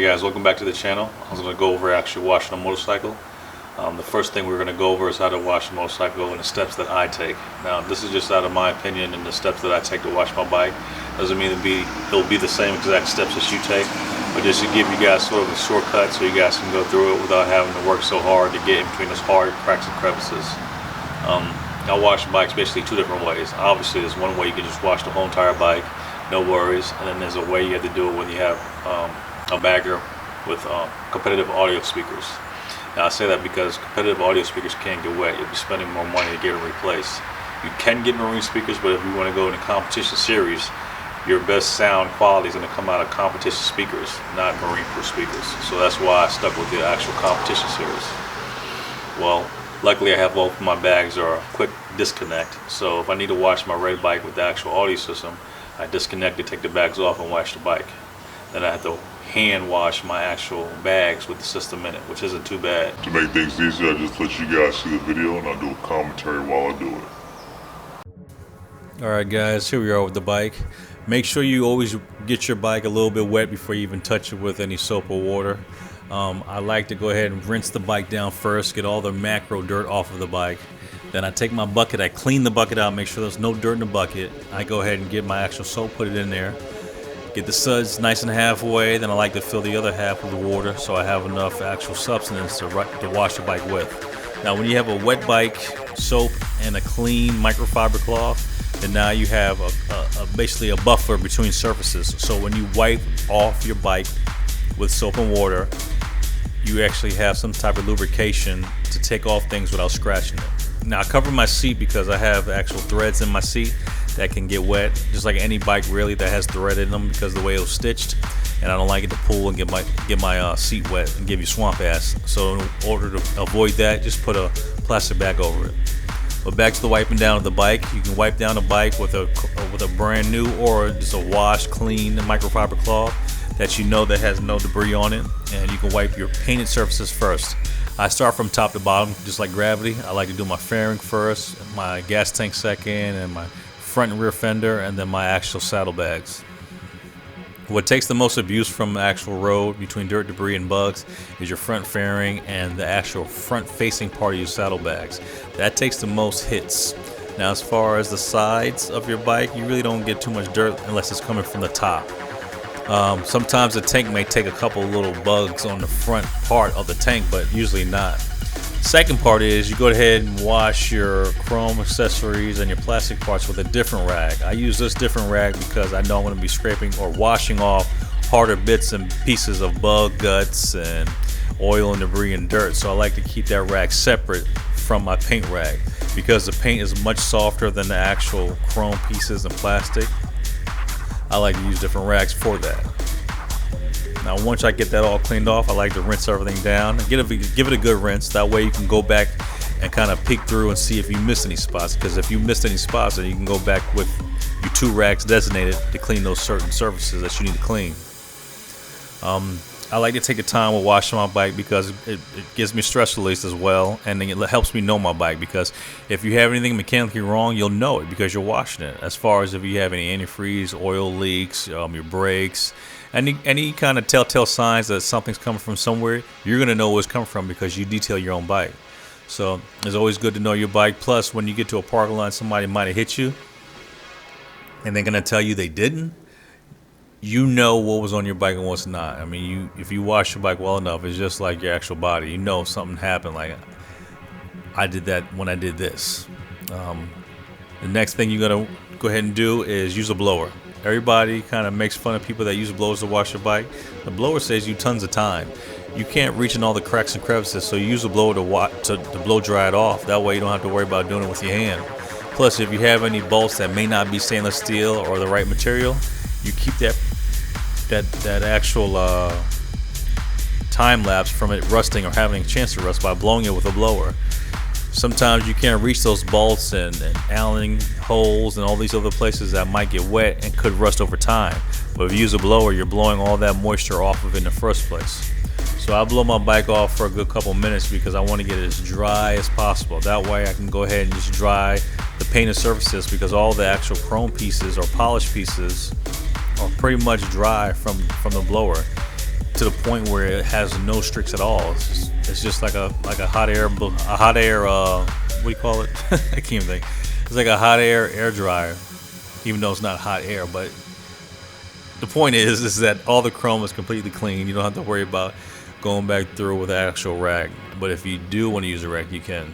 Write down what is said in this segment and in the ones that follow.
guys, welcome back to the channel. I was going to go over actually washing a motorcycle. The first thing we're going to go over is how to wash a motorcycle and the steps that I take. Now this is just out of my opinion and the steps that I take to wash my bike. Doesn't mean it'll be the same exact steps that you take, but just to give you guys sort of a shortcut so you guys can go through it without having to work so hard to get in between those hard cracks and crevices. I wash bikes basically two different ways. Obviously there's one way you can just wash the whole entire bike, no worries, and then there's a way you have to do it when you have a bagger with competitive audio speakers. Now I say that because competitive audio speakers can get wet. You'll be spending more money to get them replaced. You can get marine speakers, but if you want to go in a competition series, your best sound quality is going to come out of competition speakers, not marine proof speakers. So that's why I stuck with the actual competition series. Well, luckily I have both my bags are a quick disconnect. So if I need to wash my red bike with the actual audio system, I disconnect it, take the bags off, and wash the bike. Then I have to hand wash my actual bags with the system in it, which isn't too bad. To make things easier, I just let you guys see the video and I'll do a commentary while I do it. Alright guys, here we are with the bike. Make sure you always get your bike a little bit wet before you even touch it with any soap or water. I like to go ahead and rinse the bike down first, get all the macro dirt off of the bike. Then I take my bucket, I clean the bucket out, make sure there's no dirt in the bucket. I go ahead and get my actual soap, put it in there. Get the suds nice and halfway, then I like to fill the other half with the water so I have enough actual substance to wash the bike with. Now when you have a wet bike, soap, and a clean microfiber cloth, then now you have basically a buffer between surfaces. So when you wipe off your bike with soap and water, you actually have some type of lubrication to take off things without scratching it. Now I cover my seat because I have actual threads in my seat that can get wet, just like any bike really that has thread in them because of the way it was stitched, and I don't like it to pull and get my seat wet and give you swamp ass. So in order to avoid that, just put a plastic bag over it. But back to the wiping down of the bike, you can wipe down a bike with a brand new or just a washed, clean microfiber cloth that you know that has no debris on it, and you can wipe your painted surfaces first. I start from top to bottom, just like gravity. I like to do my fairing first, my gas tank second, and my front and rear fender, and then my actual saddlebags. What takes the most abuse from the actual road between dirt, debris, and bugs is your front fairing and the actual front-facing part of your saddlebags. That takes the most hits. Now, as far as the sides of your bike, you really don't get too much dirt unless it's coming from the top. Sometimes the tank may take a couple little bugs on the front part of the tank, but usually not. Second part is you go ahead and wash your chrome accessories and your plastic parts with a different rag. I use this different rag because I know I'm going to be scraping or washing off harder bits and pieces of bug guts and oil and debris and dirt. So I like to keep that rag separate from my paint rag because the paint is much softer than the actual chrome pieces and plastic. I like to use different rags for that. Now once I get that all cleaned off, I like to rinse everything down and give it a good rinse. That way you can go back and kind of peek through and see if you missed any spots, because if you missed any spots, then you can go back with your two rags designated to clean those certain surfaces that you need to clean. I like to take the time with washing my bike because it gives me stress release as well, and then it helps me know my bike, because if you have anything mechanically wrong, you'll know it because you're washing it. As far as if you have any antifreeze, oil leaks, your brakes, any kind of telltale signs that something's coming from somewhere, you're going to know where it's coming from because you detail your own bike. So it's always good to know your bike. Plus, when you get to a parking lot, somebody might have hit you and they're going to tell you they didn't. You know what was on your bike and what's not. I mean, if you wash your bike well enough, it's just like your actual body. You know something happened, like I did that when I did this. The next thing you're going to go ahead and do is use a blower. Everybody kind of makes fun of people that use blowers to wash your bike. The blower saves you tons of time. You can't reach in all the cracks and crevices, so you use a blower to blow dry it off. That way you don't have to worry about doing it with your hand. Plus, if you have any bolts that may not be stainless steel or the right material, you keep that actual time lapse from it rusting or having a chance to rust by blowing it with a blower. Sometimes you can't reach those bolts and Allen holes and all these other places that might get wet and could rust over time. But if you use a blower, you're blowing all that moisture off of it in the first place. So I blow my bike off for a good couple minutes because I want to get it as dry as possible. That way I can go ahead and just dry the painted surfaces, because all the actual chrome pieces or polished pieces are pretty much dry from the blower. to the point where it has no streaks at all. It's just like a hot air what do you call it? I can't even think. It's like a hot air dryer, even though it's not hot air. But the point is that all the chrome is completely clean. You don't have to worry about going back through with an actual rag. But if you do want to use a rag, you can.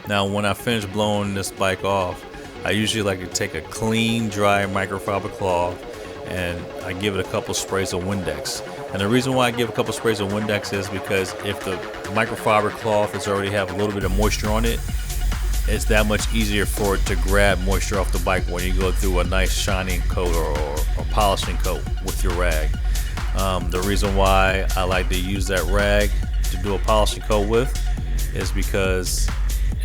Now, when I finish blowing this bike off, I usually like to take a clean, dry microfiber cloth and I give it a couple sprays of Windex. And the reason why I give a couple sprays of Windex is because if the microfiber cloth has already have a little bit of moisture on it, it's that much easier for it to grab moisture off the bike when you go through a nice shining coat or polishing coat with your rag. The reason why I like to use that rag to do a polishing coat with is because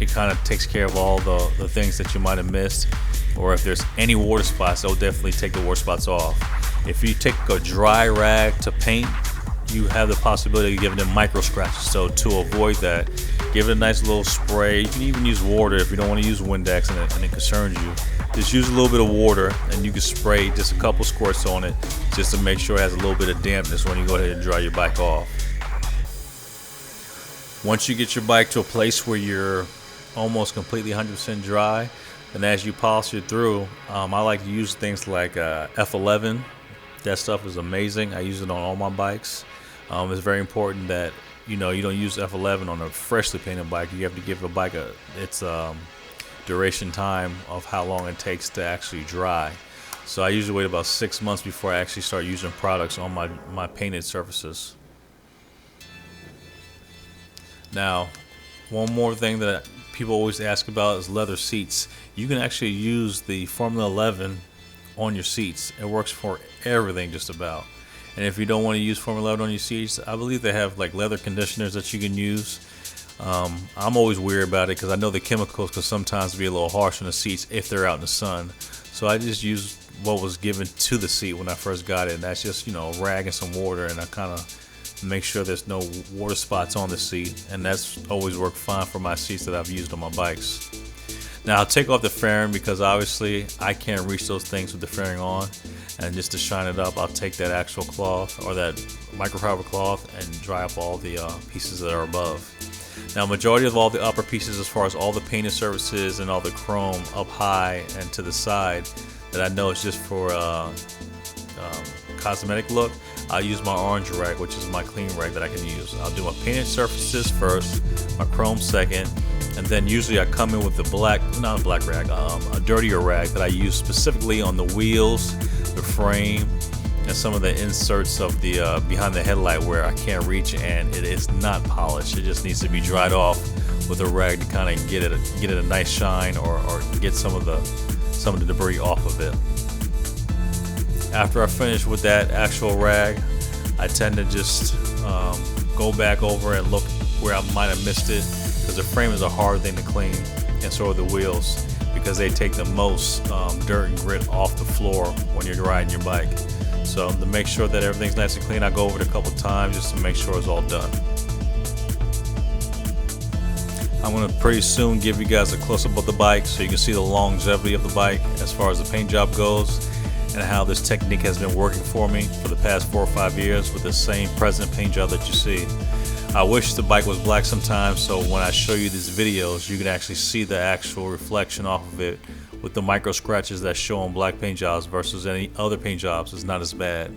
it kind of takes care of all the things that you might have missed, or if there's any water spots, it'll definitely take the water spots off. If you take a dry rag to paint, you have the possibility of giving them micro scratches. So to avoid that, give it a nice little spray. You can even use water if you don't want to use Windex and it concerns you. Just use a little bit of water and you can spray just a couple squirts on it just to make sure it has a little bit of dampness when you go ahead and dry your bike off. Once you get your bike to a place where you're almost completely 100% dry, and as you polish it through, I like to use things like F11. That stuff is amazing. I use it on all my bikes. It's very important that you don't use F11 on a freshly painted bike. You have to give a bike its duration time of how long it takes to actually dry. So I usually wait about 6 months before I actually start using products on my painted surfaces. Now, one more thing that people always ask about is leather seats. You can actually use the Formula 11 on your seats. It works for everything just about. And if you don't want to use Formula 11 on your seats, I believe they have like leather conditioners that you can use. I'm always weird about it because I know the chemicals could sometimes be a little harsh on the seats if they're out in the sun. So I just use what was given to the seat when I first got it, and that's just a rag and some water, and I kind of make sure there's no water spots on the seat, and that's always worked fine for my seats that I've used on my bikes. Now I'll take off the fairing because obviously I can't reach those things with the fairing on, and just to shine it up, I'll take that actual cloth or that microfiber cloth and dry up all the pieces that are above. Now majority of all the upper pieces, as far as all the painted surfaces and all the chrome up high and to the side that I know is just for cosmetic look, I'll use my orange rag, which is my clean rag that I can use. I'll do my painted surfaces first, my chrome second, and then usually I come in with the a dirtier rag that I use specifically on the wheels, the frame, and some of the inserts of the behind the headlight where I can't reach and it is not polished. It just needs to be dried off with a rag to kind of get it a nice shine or get some of the debris off of it. After I finish with that actual rag, I tend to just go back over and look where I might have missed it, because the frame is a hard thing to clean, and so are the wheels, because they take the most dirt and grit off the floor when you're riding your bike. So to make sure that everything's nice and clean, I go over it a couple times just to make sure it's all done. I'm going to pretty soon give you guys a close-up of the bike so you can see the longevity of the bike as far as the paint job goes, and how this technique has been working for me for the past 4 or 5 years with the same present paint job that you see. I wish the bike was black sometimes, so when I show you these videos, you can actually see the actual reflection off of it with the micro scratches that show on black paint jobs versus any other paint jobs. It's not as bad.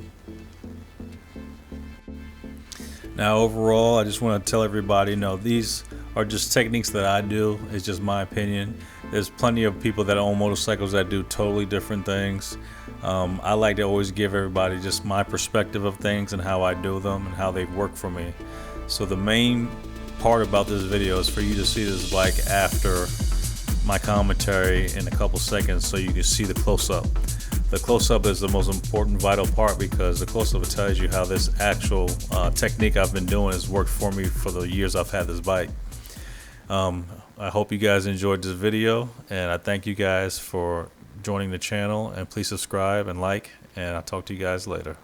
Now overall, I just want to tell everybody, these are just techniques that I do. It's just my opinion. There's plenty of people that own motorcycles that do totally different things. I like to always give everybody just my perspective of things and how I do them and how they work for me. So the main part about this video is for you to see this bike after my commentary in a couple seconds so you can see the close-up. The close-up is the most important vital part, because the close-up tells you how this actual technique I've been doing has worked for me for the years I've had this bike. I hope you guys enjoyed this video, and I thank you guys for joining the channel, and please subscribe and like, and I'll talk to you guys later.